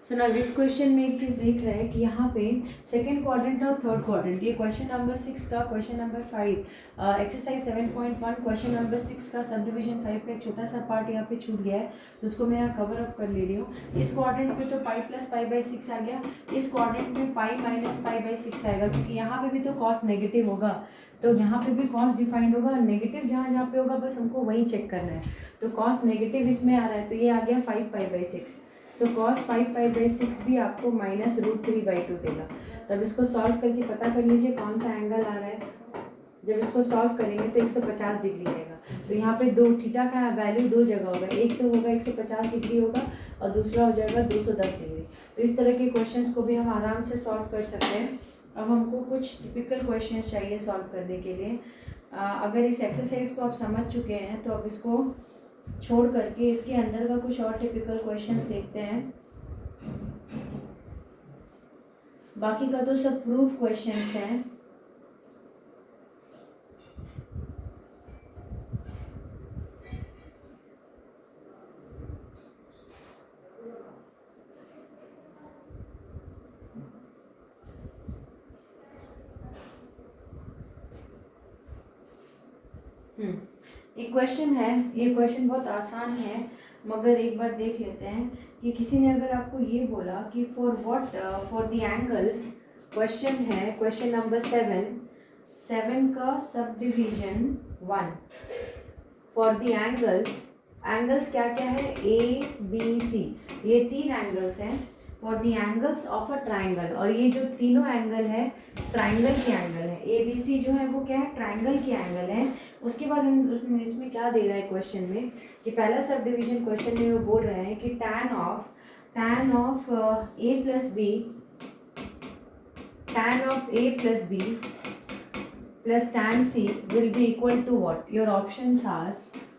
सो ना इस क्वेश्चन में एक चीज़ देख रहे हैं कि यहाँ पे सेकंड क्वाड्रेंट और थर्ड क्वाड्रेंट, ये क्वेश्चन नंबर 6 का, question number 5 exercise 7.1 question number 6 का सब डिविजन 5 का एक छोटा सा पार्ट यहाँ पे छूट गया है, तो उसको मैं यहाँ कवर अप कर ले रही हूँ। इस क्वाड्रेंट में तो पाई प्लस पाई बाई 6 आ गया, इस क्वाड्रेंट में पाई माइनस पाई बाई 6 आएगा, क्योंकि यहाँ पे भी तो कॉस नेगेटिव होगा, तो यहाँ पे भी कॉस डिफाइंड होगा, नेगेटिव जहाँ जहाँ पे होगा बस हमको वही चेक करना है। तो कॉस नेगेटिव इसमें आ रहा है, तो ये आ गया 5 pi by 6। So cos 5 pi by 6 भी आपको माइनस √3/2 देगा। तब इसको सॉल्व करके पता कर लीजिए कौन सा एंगल आ रहा है। जब इसको सॉल्व करेंगे तो 150 डिग्री आएगा। तो यहाँ पे दो थीटा का वैल्यू दो जगह होगा, एक तो होगा 150 डिग्री होगा और दूसरा हो जाएगा 210 डिग्री। तो इस तरह के क्वेश्चंस को भी हम आराम से सॉल्व कर सकते हैं। अब हमको कुछ टिपिकल क्वेश्चंस चाहिए सॉल्व करने के लिए। अगर इस एक्सरसाइज को आप समझ चुके हैं तो अब इसको छोड़ करके इसके अंदर का कुछ और टिपिकल क्वेश्चंस देखते हैं। बाकी का तो सब प्रूफ क्वेश्चंस हैं। एक क्वेश्चन है, ये क्वेश्चन बहुत आसान है, मगर एक बार देख लेते हैं कि किसी ने अगर आपको ये बोला कि फॉर द एंगल्स, क्वेश्चन है क्वेश्चन नंबर 7 का sub division 1 for the angles क्या क्या है, ABC, ये 3 एंगल्स हैं for the angles of a triangle, और ये जो तीनों एंगल है ट्राइंगल के एंगल है। ABC जो है वो क्या है, ट्राइंगल के एंगल है। उसके बाद हम इसमें क्या दे रहा है क्वेश्चन में कि पहला सब डिविजन क्वेश्चन में वो बोल रहे हैं कि tan of A plus B plus tan C will be equal to what. Your options are,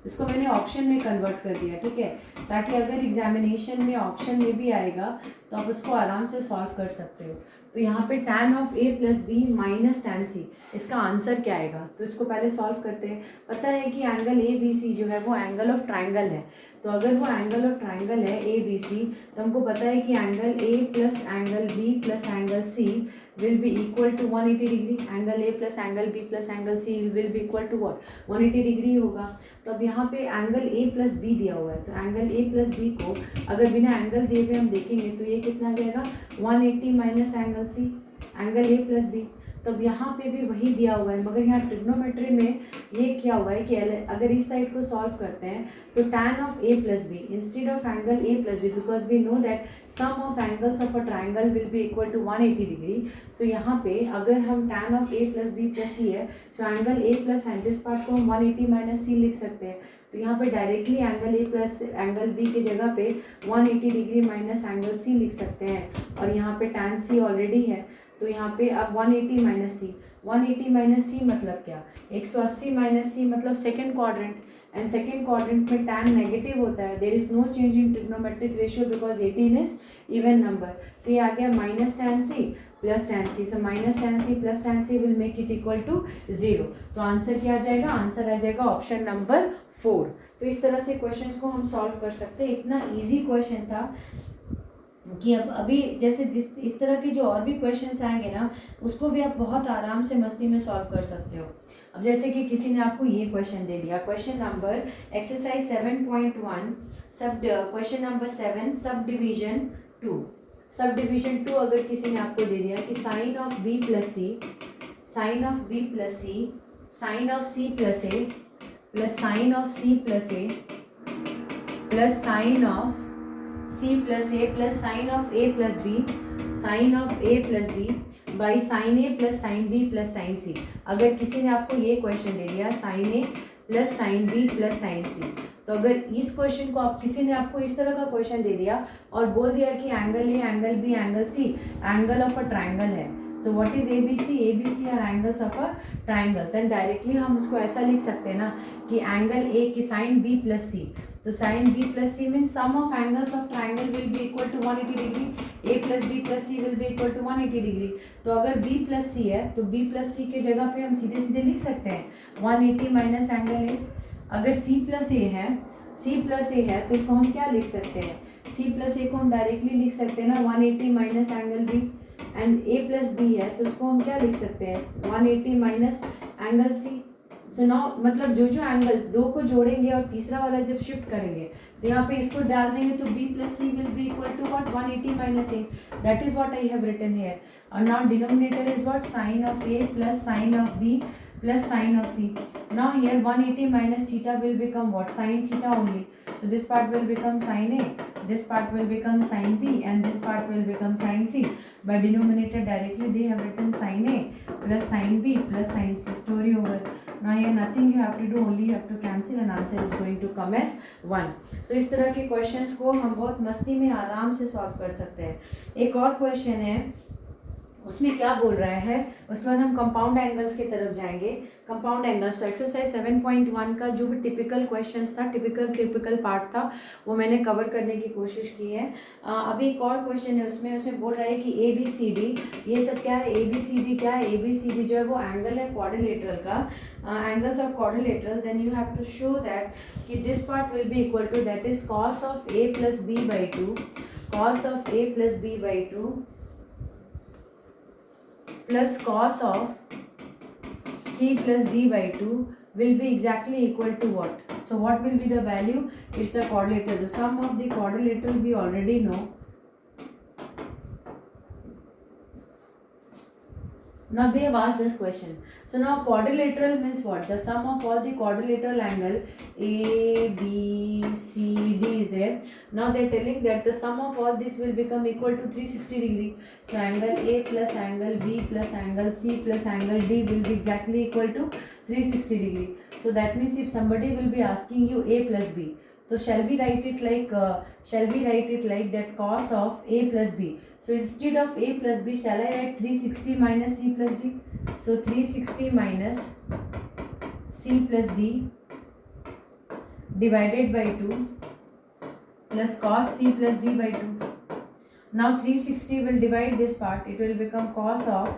इसको मैंने ऑप्शन में कन्वर्ट कर दिया, ठीक है, ताकि अगर एग्जामिनेशन में ऑप्शन में भी आएगा तो आप उसको आराम से सॉल्व कर सकते हो। तो यहाँ पे tan of A plus B minus tan C, इसका आंसर क्या आएगा। तो इसको पहले सॉल्व करते हैं। पता है कि एंगल ABC जो है वो एंगल ऑफ ट्राइंगल है, तो अगर वो एंगल ऑफ ट्राइंगल है ABC, तो हमको पता है कि angle A plus angle B plus angle C will be equal to 180 degree. Angle A plus angle B plus angle C will be equal to what, 180 degree होगा। तो अब यहाँ पे एंगल A प्लस B दिया हुआ है, तो angle A plus B को अगर बिना एंगल दिए हुए हम देखेंगे तो ये कितना जाएगा, 180 minus angle C, angle A plus B। तो अब यहाँ पे भी वही दिया हुआ है, मगर यहाँ ट्रिग्नोमेट्री में ये क्या हुआ है कि अगर इस साइड को सॉल्व करते हैं तो tan of A plus B instead of angle A plus B, because we know that sum of angles of a triangle will be equal to 180 degree. So यहाँ पे अगर हम tan of A plus B plus C है, so angle A plus this part को हम 180 minus C लिख सकते हैं। तो यहाँ पे directly angle A plus angle B के जगह पे 180 डिग्री माइनस एंगल C लिख सकते हैं, और यहाँ पे tan C ऑलरेडी है, तो यहाँ पे अब 180 माइनस C, 180 माइनस C मतलब क्या, 180 माइनस C मतलब second quadrant, and second quadrant में tan नेगेटिव होता है। There is no change in trigonometric ratio because 18 is even number. So ये आ गया minus tan C plus tan C। So minus tan C plus tan C will make it equal to 0। तो answer क्या आ जाएगा, answer आ जाएगा option number 4। तो इस तरह से क्वेश्चंस को हम सॉल्व कर सकते हैं। इतना इजी क्वेश्चन था कि अब अभी जैसे इस तरह के जो और भी क्वेश्चंस आएंगे ना, उसको भी आप बहुत आराम से मस्ती में सॉल्व कर सकते हो। अब जैसे कि किसी ने आपको ये क्वेश्चन दे दिया, क्वेश्चन नंबर एक्सरसाइज 7.1 सब question number 7 sub division 2। Sub division 2 अगर किसी ने आपको दे दिया कि sine of B plus C, sine of B plus C, sine of C plus A plus sine of C plus A plus sine of C plus A plus sine of A plus B, sine of A plus B by sine A plus sine B plus sine C। अगर किसी ने आपको ये question दे दिया sine A plus sine B plus sine C, तो अगर इस क्वेश्चन को आप किसी ने आपको इस तरह का क्वेश्चन दे दिया और बोल दिया कि angle A angle B angle C angle of a triangle है, so what is ABC are angles of a triangle, then directly हम उसको ऐसा लिख सकते हैं ना कि एंगल A की साइन B प्लस C, तो sine B plus C means sum of angles of triangle will be equal to 180 degree, A plus B plus C will be equal to 180 degree. तो अगर B plus C है तो B plus C के जगह पे हम सीधे सीधे लिख सकते हैं 180 माइनस एंगल A। अगर C प्लस A है तो इसको हम क्या लिख सकते हैं, सी प्लस ए को हम डायरेक्टली लिख सकते हैं ना 180 minus angle B, and A plus B है तो उसको हम क्या लिख सकते हैं 180 minus angle C. So now मतलब जो जो एंगल दो को जोड़ेंगे और तीसरा वाला जब शिफ्ट करेंगे तो यहाँ पे इसको डाल देंगे तो b plus C will be equal to what 180 minus A, that is what I have written here. और now denominator is what sine of a plus sine of b plus sine of c. Now here 180 minus theta will become what? Sin theta only. So this part will become sin a, this part will become sin b, and this part will become sin c. By denominator directly they have written sin a plus sin b plus sin c. Story over. Now here nothing you have to do, only you have to cancel and answer is going to come as 1. So इस तरह के questions को हम बहुत मस्ती में आराम से solve कर सकते हैं। एक और question है, उसमें क्या बोल रहा है, उसके बाद हम कंपाउंड एंगल्स की तरफ जाएंगे। कंपाउंड एंगल्स तो एक्सरसाइज 7.1 का जो भी टिपिकल क्वेश्चंस था, टिपिकल पार्ट था, वो मैंने कवर करने की कोशिश की है। अभी एक और क्वेश्चन है उसमें बोल रहा है कि ए बी सी डी, ये सब क्या है, ए बी सी डी क्या है, ए बी सी डी जो है वो एंगल है क्वाड्रिलेटरल का, angles of quadrilateral. Then you have to show that कि this part will be equal to that is cos of A plus B by two, cos of A plus B by two plus cos of c plus d by 2 will be exactly equal to what? So what will be the value? It's the quadrilateral. The sum of the quadrilateral we already know. Now they have asked this question. So now quadrilateral means what? The sum of all the quadrilateral angle A, B, C, D is there. Now they are telling that the sum of all this will become equal to 360 degree. So angle A plus angle B plus angle C plus angle D will be exactly equal to 360 degree. So that means if somebody will be asking you A plus B, so shall we write it like that cos of A plus B. So instead of A plus B, shall I write 360 minus C plus D? So 360 minus C plus D divided by 2 plus cos C plus D by 2. Now 360 will divide this part. It will become cos of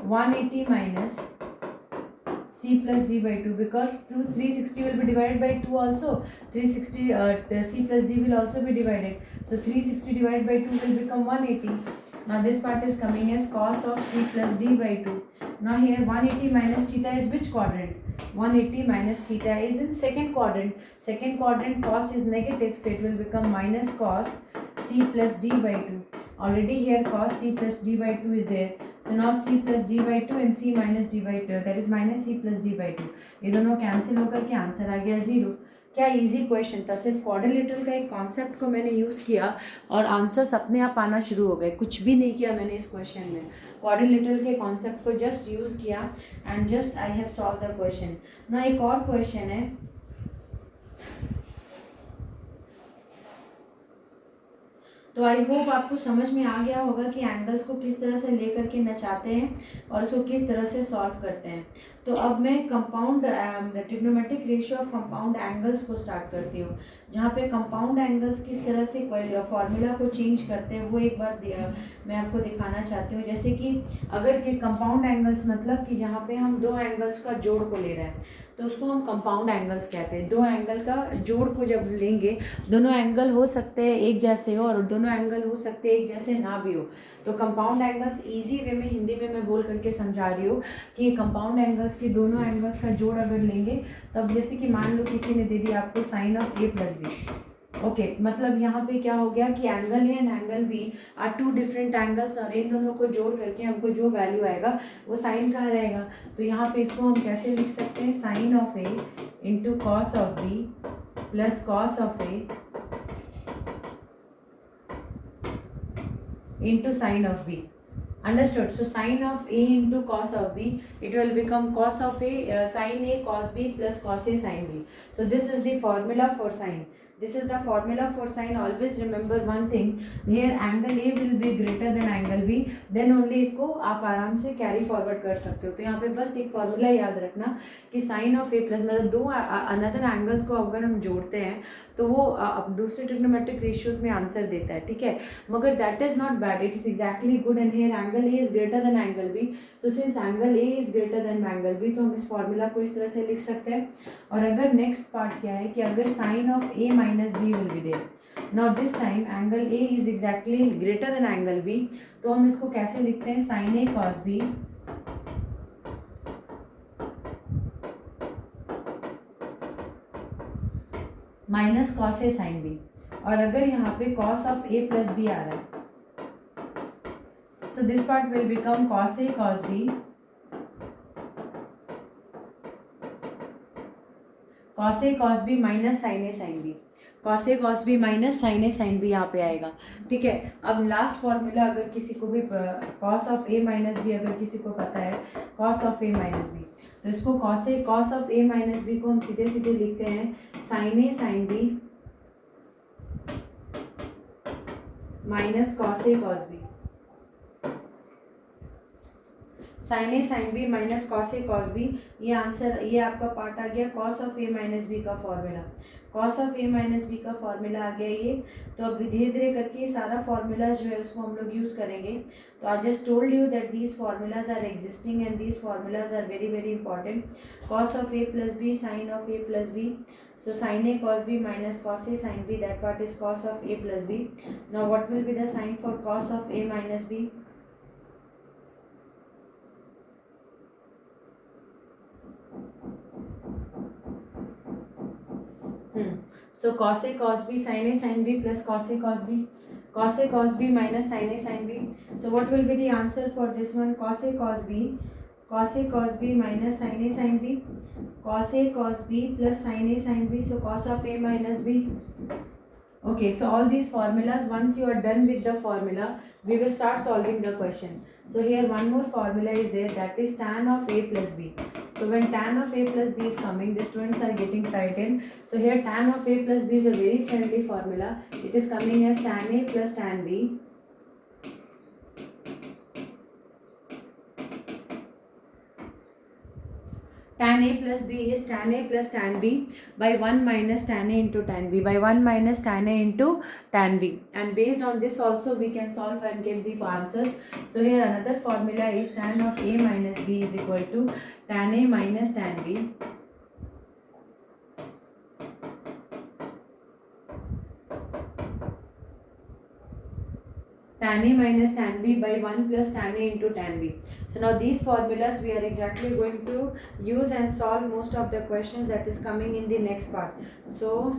180 minus C plus D by 2, because 360 will be divided by 2 also. 360 C plus D will also be divided. So 360 divided by 2 will become 180. Now this part is coming as cos of C plus D by 2. Now here 180 minus theta is which quadrant? 180 minus theta is in second quadrant. Second quadrant cos is negative, so it will become minus cos C plus D by 2. Already here cos C plus D by 2 is there. So now C plus D by 2 and C minus D by 2, that is minus C plus D by 2. ये दोनों cancel होकर के answer आ गया 0। क्या easy question था, सिर्फ quadrilateral का एक कॉन्सेप्ट को मैंने यूज़ किया और आंसर्स अपने आप आना शुरू हो गए। कुछ भी नहीं किया मैंने इस क्वेश्चन में, क्वाड्रिलेटरल के कॉन्सेप्ट को जस्ट यूज़ किया and just I have solve the question. ना एक और क्वेश्चन है, तो आई होप आपको समझ में आ गया होगा कि एंगल्स को किस तरह से लेकर के नचाते हैं और उसको किस तरह से सॉल्व करते हैं। तो अब मैं compound trigonometric ratio of compound angles को स्टार्ट करती हूँ, जहाँ पे कंपाउंड एंगल्स किस तरह से फॉर्मूला को चेंज करते हैं वो एक बार मैं आपको दिखाना चाहती हूँ। जैसे कि अगर कि कंपाउंड एंगल्स मतलब कि जहाँ पे हम दो एंगल्स का जोड़ को ले रहे हैं तो उसको हम कंपाउंड एंगल्स कहते हैं। दो एंगल का जोड़ को जब लेंगे, दोनों एंगल हो सकते हैं एक जैसे हो और दोनों एंगल हो सकते हैं एक जैसे ना भी हो, तो कंपाउंड एंगल्स इजी वे में हिंदी में मैं बोल करके समझा रही हूँ कि कंपाउंड एंगल्स के दोनों एंगल्स का जोड़ अगर लेंगे तब जैसे कि मान लो किसी ने दे दिया आपको sine of A plus B, okay मतलब यहाँ पे क्या हो गया कि angle A and angle B are two different angles और इन दोनों को जोड़ करके हमको जो वैल्यू आएगा वो साइन का रहेगा। तो यहाँ पे इसको हम कैसे लिख सकते हैं, sine of A into cos of B plus cos of A into sine of b. Understood? So sine of a into cos of b, it will become cos of a sin a cos b plus cos a sin b. So this is the formula for sine. This is the formula for sine. Always remember one thing, here angle A will be greater than angle B, then only इसको आप आराम से carry forward कर सकते हो। तो यहाँ पे बस एक फॉर्मूला याद रखना कि साइन ऑफ ए प्लस मतलब दो अनदर एंगल्स को अगर हम जोड़ते हैं तो वो दूसरे ट्रिग्नोमेट्रिक रेशियोज में आंसर देता है, ठीक है। मगर that is not bad, it is exactly good and here angle A is greater than angle B. So since angle A is greater than angle B तो हम इस फॉर्मूला को इस तरह से लिख सकते हैं। और अगर नेक्स्ट पार्ट क्या है कि अगर sine of A minus B will be there, now this time angle A is exactly greater than angle B, तो हम इसको कैसे लिखते हैं, sine A cos B minus cos A sine B. और अगर यहाँ पे cos of A plus B आ रहा है, so this part will become cos A cos B, cos A cos B minus sin A sin B, cos A cos B minus sin A sin B यहाँ पे आएगा। ठीक है, अब last formula अगर किसी को भी cos of A minus B अगर किसी को पता है cos of A minus B, तो इसको cos of A minus B को हम सीधे सीधे लिखते हैं sin A sin B minus cos A cos B, sine A sine B minus cos A cos B. ये आंसर, ये आपका पार्ट आ गया cos of A minus B का formula, cos of A minus B का formula आ गया ये। तो अब धीरे धीरे करके सारा फॉर्मूला जो है उसको हम लोग यूज़ करेंगे। तो I just told you that these formulas are existing and these formulas are very very important. Cos of A plus B sine of A plus B, so sin a cos b minus cos a sin b, that part is cos of a plus b. Now what will be the sign for cos of a minus b? So cos A cos B sin A sin B plus cos A cos B, cos A cos B minus sin A sin B. So what will be the answer for this one? Cos A cos B, cos A cos B minus sin A sin B, cos A cos B plus sin A sin B. So cos of A minus B. Okay, so all these formulas, once you are done with the formula, we will start solving the question. So here one more formula is there, that is tan of A plus B. So when tan of A plus B is coming, the students are getting frightened. So here tan of A plus B is a very friendly formula. It is coming as tan A plus tan B tan A plus B is tan A plus tan B by 1 minus tan A into tan B, by 1 minus tan A into tan B. And based on this also we can solve and get the answers. So here another formula is tan of A minus B is equal to tan A minus tan B tan A minus tan B by 1 plus tan A into tan B. So now these formulas we are exactly going to use and solve most of the questions that is coming in the next part. So